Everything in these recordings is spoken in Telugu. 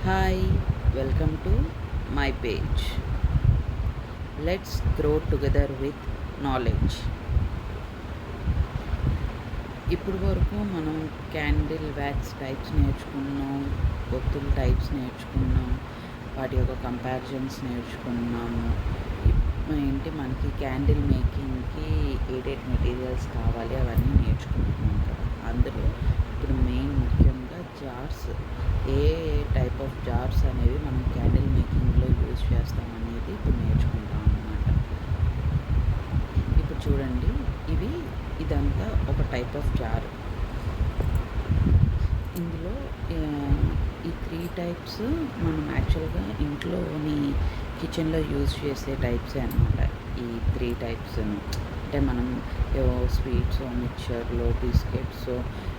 Hi, welcome to my page. Let's grow together with knowledge. ఇప్పుడు వరకు మనం క్యాండిల్ వ్యాక్స్ టైప్స్ నేర్చుకున్నాం, ఒత్తుల టైప్స్ నేర్చుకున్నాం, వాటి యొక్క కంపారిజన్స్ నేర్చుకున్నాము. ఏంటి మనకి క్యాండిల్ మేకింగ్కి ఏడేట్ మెటీరియల్స్ కావాలి అవన్నీ నేర్చుకుంటున్నాం కదా. అందులో ఇప్పుడు మెయిన్ ముఖ్యంగా jars, A type of jars అనేవి మనం క్యాండిల్ మేకింగ్లో యూజ్ చేస్తామనేది ఇప్పుడు నేర్చుకుంటాం అన్నమాట. ఇప్పుడు చూడండి, ఇదంతా ఒక టైప్ ఆఫ్ జార్. ఇందులో ఈ 3 టైప్స్ మనం యాక్చువల్గా ఇంట్లోని కిచెన్లో యూజ్ చేసే టైప్సే అనమాట. ఈ 3 టైప్స్ అంటే మనం స్వీట్స్, మిక్చర్లో, బిస్కెట్స్,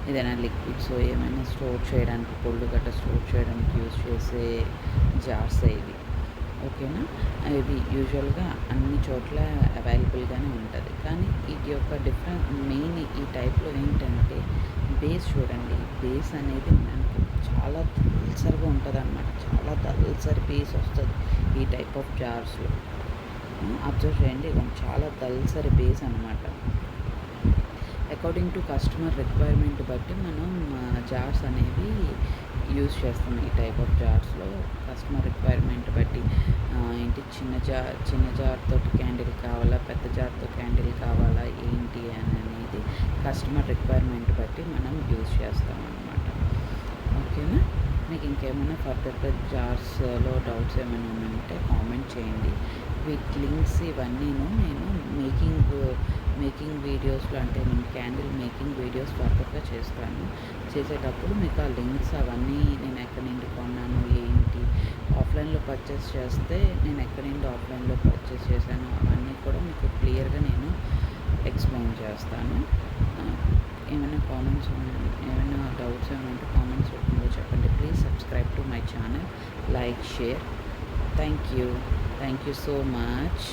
ఏదైనా లిక్విడ్స్ ఏమైనా స్టోర్ చేయడానికి, పొళ్ళు గట్రా స్టోర్ చేయడానికి యూజ్ చేసే జార్సే ఇవి. ఓకేనా. ఇవి యూజువల్గా అన్ని చోట్ల అవైలబుల్గానే ఉంటుంది. కానీ వీటి యొక్క మెయిన్ ఈ టైప్లో ఏంటంటే బేస్ చూడండి. బేస్ అనేది మనకి చాలా దల్సరిగా ఉంటుంది అనమాట. చాలా దల్సరి బేస్ వస్తుంది ఈ టైప్ ఆఫ్ జార్స్లో. అబ్జర్వ్ చేయండి, చాలా దల్సరి బేస్ అనమాట. అకార్డింగ్ టు కస్టమర్ రిక్వైర్మెంట్ బట్టి మనం జార్స్ అనేవి యూజ్ చేస్తాం. ఈ టైప్ ఆఫ్ జార్స్లో కస్టమర్ రిక్వైర్మెంట్ బట్టి ఏంటి చిన్న జార్ తోటి క్యాండిల్ కావాలా, పెద్ద జార్తో క్యాండిల్ కావాలా, ఏంటి అనేది కస్టమర్ రిక్వైర్మెంట్ బట్టి మనం యూజ్ చేస్తాం అన్నమాట. ఓకేనా. మీకు ఇంకేమైనా ఫర్దర్గా జార్స్లో డౌట్స్ ఏమైనా ఉంటే కామెంట్ చేయండి. వీటి లింక్స్ ఇవన్నీను నేను మేకింగ్ వీడియోస్లో, అంటే నేను క్యాండిల్ మేకింగ్ వీడియోస్ ఫర్దర్గా చేస్తాను. చేసేటప్పుడు మీకు ఆ లింక్స్ అవన్నీ నేను ఎక్కడి నుండి కొన్నాను, ఏంటి, ఆఫ్లైన్లో పర్చేస్ చేస్తే నేను ఎక్కడి నుండి ఆఫ్లైన్లో పర్చేస్ చేశాను అవన్నీ కూడా మీకు క్లియర్గా నేను ఎక్స్ప్లెయిన్ చేస్తాను. ఏమైనా డౌట్స్ ఏమైనా ఉంటే కామెంట్స్ రూపంలో చెప్పండి. Please subscribe to my channel, like, share. Thank you so much.